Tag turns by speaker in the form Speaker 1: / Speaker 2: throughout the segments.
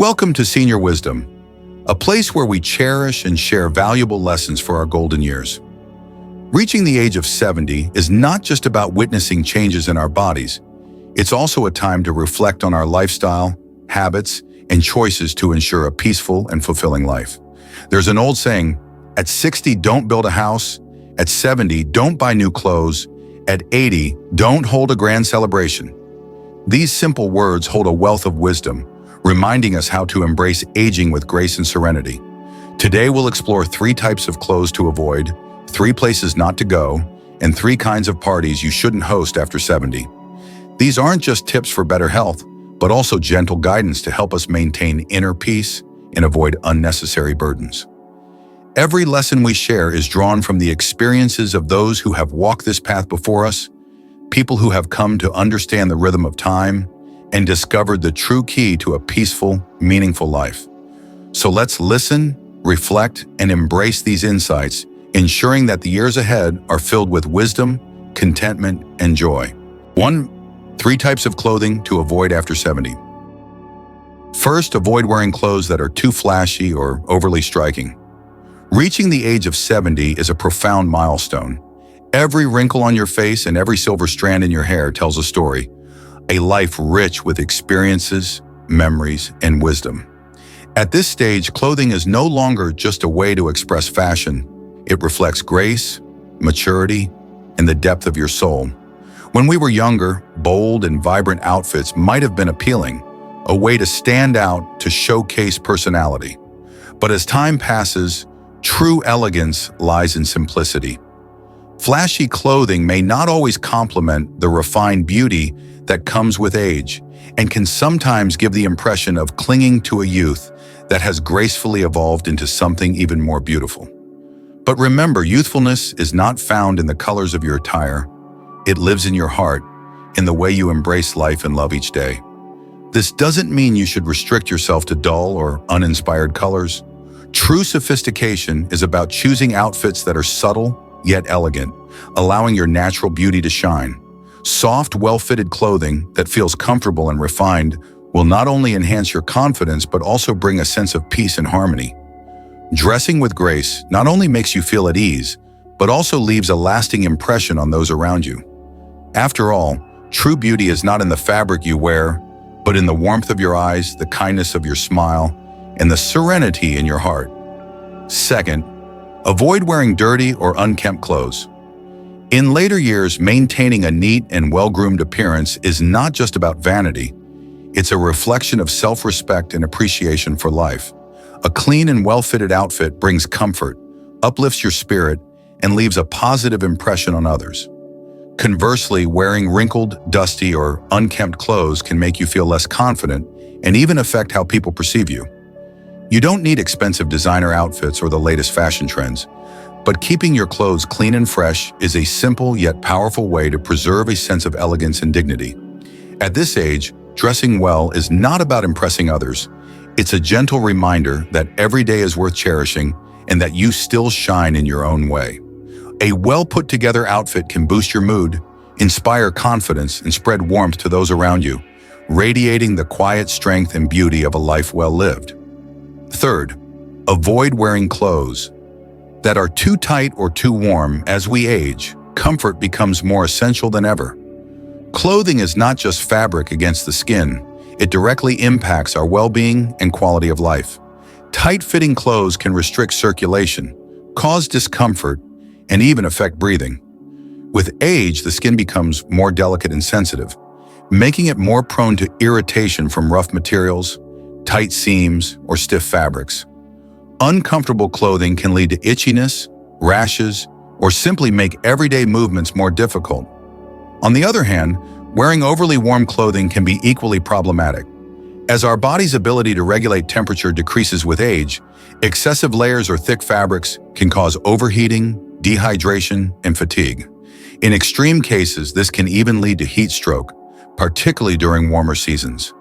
Speaker 1: Welcome to Senior Wisdom, a place where we cherish and share valuable lessons for our golden years. Reaching the age of 70 is not just about witnessing changes in our bodies. It's also a time to reflect on our lifestyle, habits, and choices to ensure a peaceful and fulfilling life. There's an old saying, at 60, don't build a house. At 70, don't buy new clothes. At 80, don't hold a grand celebration. These simple words hold a wealth of wisdom, reminding us how to embrace aging with grace and serenity. Today, we'll explore 3 types of clothes to avoid, 3 places not to go, and 3 kinds of parties you shouldn't host after 70. These aren't just tips for better health, but also gentle guidance to help us maintain inner peace and avoid unnecessary burdens. Every lesson we share is drawn from the experiences of those who have walked this path before us, people who have come to understand the rhythm of time and discovered the true key to a peaceful, meaningful life. So let's listen, reflect, and embrace these insights, ensuring that the years ahead are filled with wisdom, contentment, and joy. 1. 3 types of clothing to avoid after 70. First, avoid wearing clothes that are too flashy or overly striking. Reaching the age of 70 is a profound milestone. Every wrinkle on your face and every silver strand in your hair tells a story, a life rich with experiences, memories, and wisdom. At this stage, clothing is no longer just a way to express fashion. It reflects grace, maturity, and the depth of your soul. When we were younger, bold and vibrant outfits might have been appealing, a way to stand out, to showcase personality. But as time passes, true elegance lies in simplicity. Flashy clothing may not always complement the refined beauty that comes with age and can sometimes give the impression of clinging to a youth that has gracefully evolved into something even more beautiful. But remember, youthfulness is not found in the colors of your attire. It lives in your heart, in the way you embrace life and love each day. This doesn't mean you should restrict yourself to dull or uninspired colors. True sophistication is about choosing outfits that are subtle yet elegant, allowing your natural beauty to shine. Soft, well-fitted clothing that feels comfortable and refined will not only enhance your confidence but also bring a sense of peace and harmony. Dressing with grace not only makes you feel at ease, but also leaves a lasting impression on those around you. After all, true beauty is not in the fabric you wear, but in the warmth of your eyes, the kindness of your smile, and the serenity in your heart. Second, avoid wearing dirty or unkempt clothes. In later years, maintaining a neat and well-groomed appearance is not just about vanity. It's a reflection of self-respect and appreciation for life. A clean and well-fitted outfit brings comfort, uplifts your spirit, and leaves a positive impression on others. Conversely, wearing wrinkled, dusty, or unkempt clothes can make you feel less confident and even affect how people perceive you. You don't need expensive designer outfits or the latest fashion trends, but keeping your clothes clean and fresh is a simple yet powerful way to preserve a sense of elegance and dignity. At this age, dressing well is not about impressing others. It's a gentle reminder that every day is worth cherishing and that you still shine in your own way. A well-put-together outfit can boost your mood, inspire confidence, and spread warmth to those around you, radiating the quiet strength and beauty of a life well lived. Third, avoid wearing clothes that are too tight or too warm. As we age, comfort becomes more essential than ever. Clothing is not just fabric against the skin, it directly impacts our well-being and quality of life. Tight-fitting clothes can restrict circulation, cause discomfort, and even affect breathing. With age, the skin becomes more delicate and sensitive, making it more prone to irritation from rough materials, tight seams, or stiff fabrics. Uncomfortable clothing can lead to itchiness, rashes, or simply make everyday movements more difficult. On the other hand, wearing overly warm clothing can be equally problematic. As our body's ability to regulate temperature decreases with age, excessive layers or thick fabrics can cause overheating, dehydration, and fatigue. In extreme cases, this can even lead to heat stroke, particularly during warmer seasons.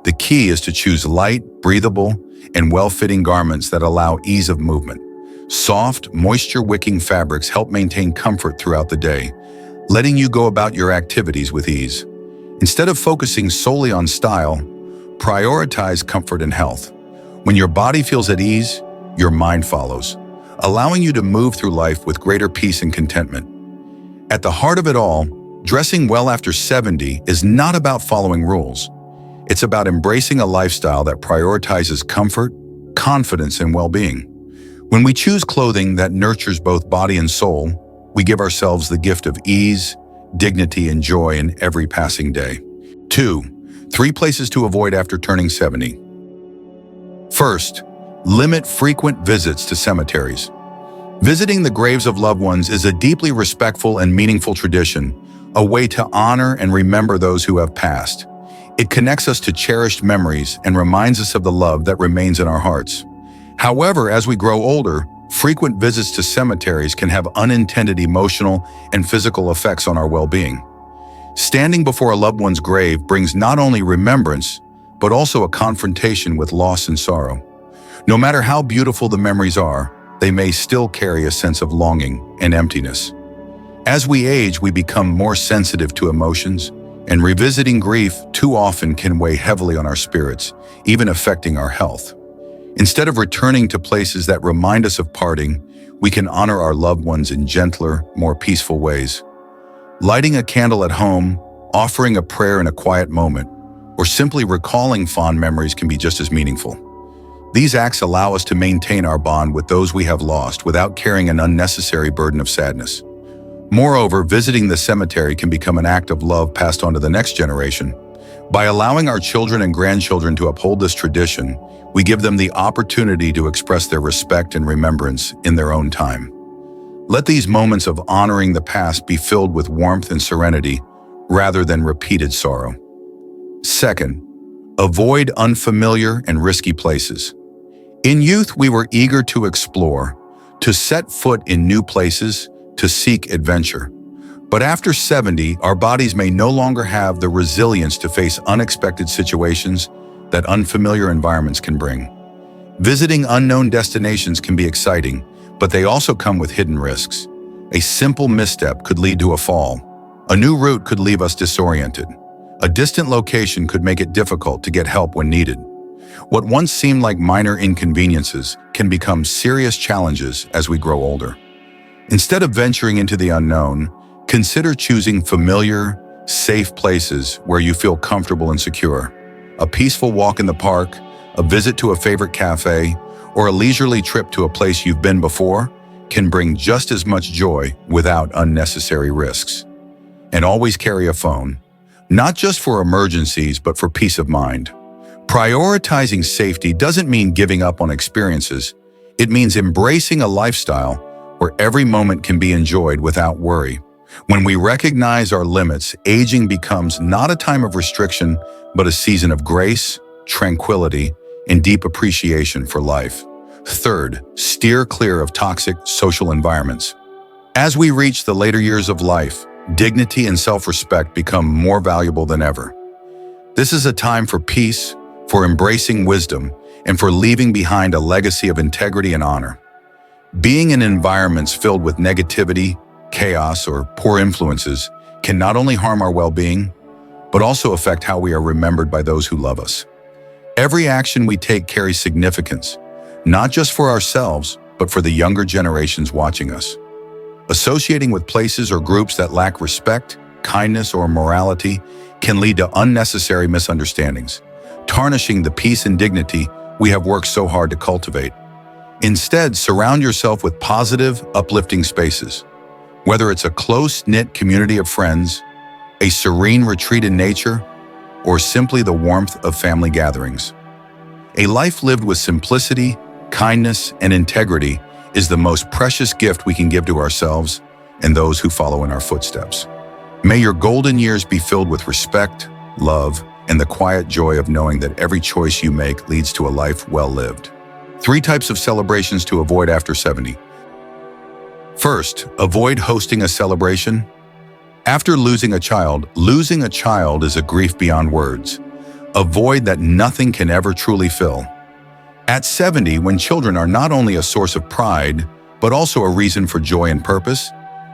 Speaker 1: The key is to choose light, breathable, and well-fitting garments that allow ease of movement. Soft, moisture-wicking fabrics help maintain comfort throughout the day, letting you go about your activities with ease. Instead of focusing solely on style, Prioritize comfort and health. When your body feels at ease, your mind follows, allowing you to move through life with greater peace and contentment. At the heart of it all, dressing well after 70 is not about following rules. It's about embracing a lifestyle that prioritizes comfort, confidence, and well-being. When we choose clothing that nurtures both body and soul, we give ourselves the gift of ease, dignity, and joy in every passing day. 2. 3 places to avoid after turning 70. First, limit frequent visits to cemeteries. Visiting the graves of loved ones is a deeply respectful and meaningful tradition, a way to honor and remember those who have passed. It connects us to cherished memories and reminds us of the love that remains in our hearts. However, as we grow older, frequent visits to cemeteries can have unintended emotional and physical effects on our well-being. Standing before a loved one's grave brings not only remembrance, but also a confrontation with loss and sorrow. No matter how beautiful the memories are, they may still carry a sense of longing and emptiness. As we age, we become more sensitive to emotions, and revisiting grief too often can weigh heavily on our spirits, even affecting our health. Instead of returning to places that remind us of parting, we can honor our loved ones in gentler, more peaceful ways. Lighting a candle at home, offering a prayer in a quiet moment, or simply recalling fond memories can be just as meaningful. These acts allow us to maintain our bond with those we have lost without carrying an unnecessary burden of sadness. Moreover, visiting the cemetery can become an act of love passed on to the next generation. By allowing our children and grandchildren to uphold this tradition, we give them the opportunity to express their respect and remembrance in their own time. Let these moments of honoring the past be filled with warmth and serenity rather than repeated sorrow. Second, avoid unfamiliar and risky places. In youth, we were eager to explore, to set foot in new places, to seek adventure. But after 70, our bodies may no longer have the resilience to face unexpected situations that unfamiliar environments can bring. Visiting unknown destinations can be exciting, but they also come with hidden risks. A simple misstep could lead to a fall. A new route could leave us disoriented. A distant location could make it difficult to get help when needed. What once seemed like minor inconveniences can become serious challenges as we grow older. Instead of venturing into the unknown, consider choosing familiar, safe places where you feel comfortable and secure. A peaceful walk in the park, a visit to a favorite cafe, or a leisurely trip to a place you've been before can bring just as much joy without unnecessary risks. And always carry a phone, not just for emergencies, but for peace of mind. Prioritizing safety doesn't mean giving up on experiences. It means embracing a lifestyle where every moment can be enjoyed without worry. When we recognize our limits, aging becomes not a time of restriction, but a season of grace, tranquility, and deep appreciation for life. Third, steer clear of toxic social environments. As we reach the later years of life, dignity and self-respect become more valuable than ever. This is a time for peace, for embracing wisdom, and for leaving behind a legacy of integrity and honor. Being in environments filled with negativity, chaos, or poor influences can not only harm our well-being, but also affect how we are remembered by those who love us. Every action we take carries significance, not just for ourselves, but for the younger generations watching us. Associating with places or groups that lack respect, kindness, or morality can lead to unnecessary misunderstandings, tarnishing the peace and dignity we have worked so hard to cultivate. Instead, surround yourself with positive, uplifting spaces. Whether it's a close-knit community of friends, a serene retreat in nature, or simply the warmth of family gatherings. A life lived with simplicity, kindness, and integrity is the most precious gift we can give to ourselves and those who follow in our footsteps. May your golden years be filled with respect, love, and the quiet joy of knowing that every choice you make leads to a life well lived. 3 types of celebrations to avoid after 70. First, avoid hosting a celebration. After losing a child is a grief beyond words. A void that nothing can ever truly fill. At 70, when children are not only a source of pride, but also a reason for joy and purpose,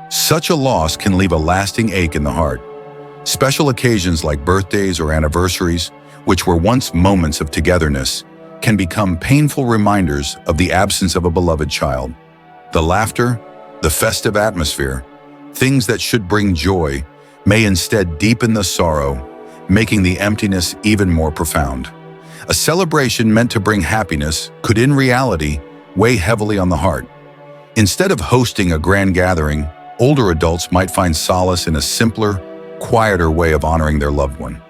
Speaker 1: such a loss can leave a lasting ache in the heart. Special occasions like birthdays or anniversaries which were once moments of togetherness, can become painful reminders of the absence of a beloved child. The laughter, the festive atmosphere, things that should bring joy, may instead deepen the sorrow, making the emptiness even more profound. A celebration meant to bring happiness could in reality weigh heavily on the heart. Instead of hosting a grand gathering, older adults might find solace in a simpler, quieter way of honoring their loved one.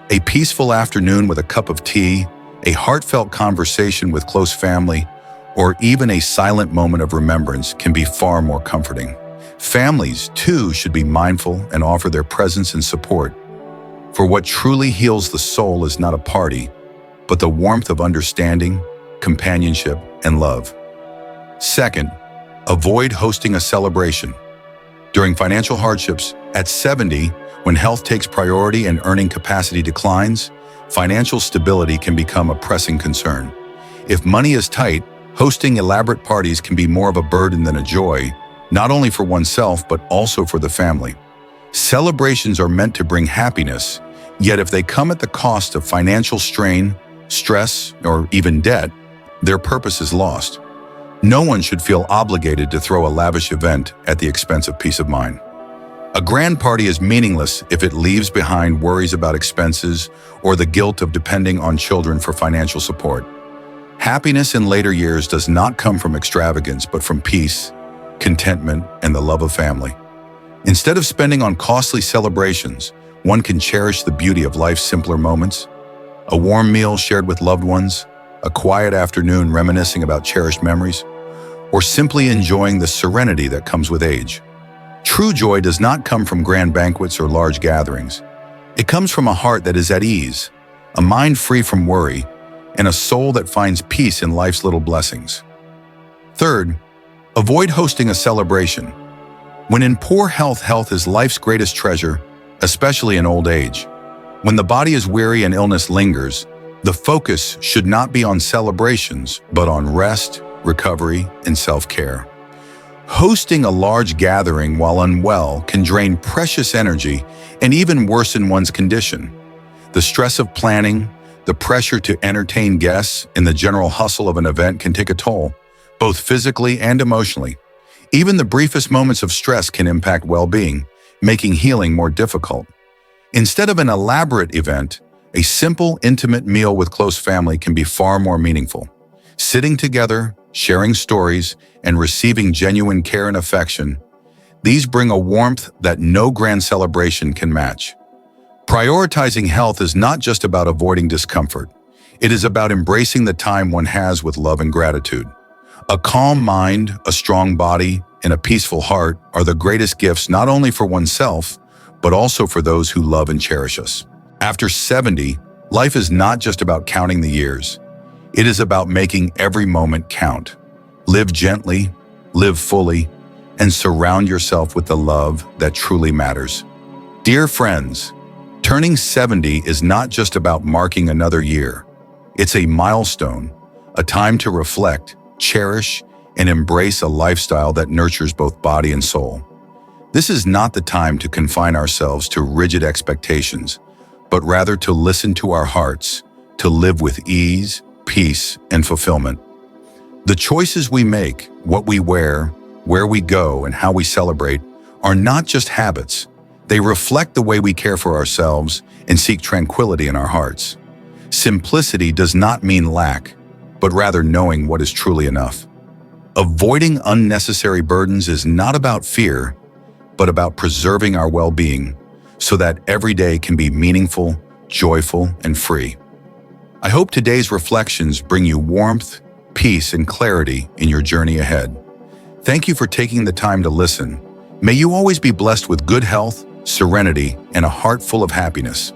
Speaker 1: A peaceful afternoon with a cup of tea, a heartfelt conversation with close family, or even a silent moment of remembrance can be far more comforting. Families, too, should be mindful and offer their presence and support. For what truly heals the soul is not a party, but the warmth of understanding, companionship, and love. Second, avoid hosting a celebration. During financial hardships, at 70, when health takes priority and earning capacity declines, financial stability can become a pressing concern. If money is tight, hosting elaborate parties can be more of a burden than a joy, not only for oneself but also for the family. Celebrations are meant to bring happiness, yet if they come at the cost of financial strain, stress, or even debt, their purpose is lost. No one should feel obligated to throw a lavish event at the expense of peace of mind. A grand party is meaningless if it leaves behind worries about expenses or the guilt of depending on children for financial support. Happiness in later years does not come from extravagance, but from peace, contentment, and the love of family. Instead of spending on costly celebrations, one can cherish the beauty of life's simpler moments. A warm meal shared with loved ones, a quiet afternoon reminiscing about cherished memories, or simply enjoying the serenity that comes with age. True joy does not come from grand banquets or large gatherings. It comes from a heart that is at ease, a mind free from worry, and a soul that finds peace in life's little blessings. Third, avoid hosting a celebration. When in poor health, health is life's greatest treasure, especially in old age. When the body is weary and illness lingers, the focus should not be on celebrations, but on rest, recovery, and self-care. Hosting a large gathering while unwell can drain precious energy and even worsen one's condition. The stress of planning, the pressure to entertain guests, and the general hustle of an event can take a toll, both physically and emotionally. Even the briefest moments of stress can impact well-being, making healing more difficult. Instead of an elaborate event, a simple, intimate meal with close family can be far more meaningful. Sitting together, sharing stories, and receiving genuine care and affection, these bring a warmth that no grand celebration can match. Prioritizing health is not just about avoiding discomfort. It is about embracing the time one has with love and gratitude. A calm mind, a strong body, and a peaceful heart are the greatest gifts not only for oneself, but also for those who love and cherish us. After 70, life is not just about counting the years. It is about making every moment count. Live gently, live fully, and surround yourself with the love that truly matters. Dear friends, turning 70 is not just about marking another year. It's a milestone, a time to reflect, cherish, and embrace a lifestyle that nurtures both body and soul. This is not the time to confine ourselves to rigid expectations, but rather to listen to our hearts, to live with ease, peace, and fulfillment. The choices we make, what we wear, where we go, and how we celebrate are not just habits. They reflect the way we care for ourselves and seek tranquility in our hearts. Simplicity does not mean lack, but rather knowing what is truly enough. Avoiding unnecessary burdens is not about fear, but about preserving our well-being so that every day can be meaningful, joyful, and free. I hope today's reflections bring you warmth, peace, and clarity in your journey ahead. Thank you for taking the time to listen. May you always be blessed with good health, serenity, and a heart full of happiness.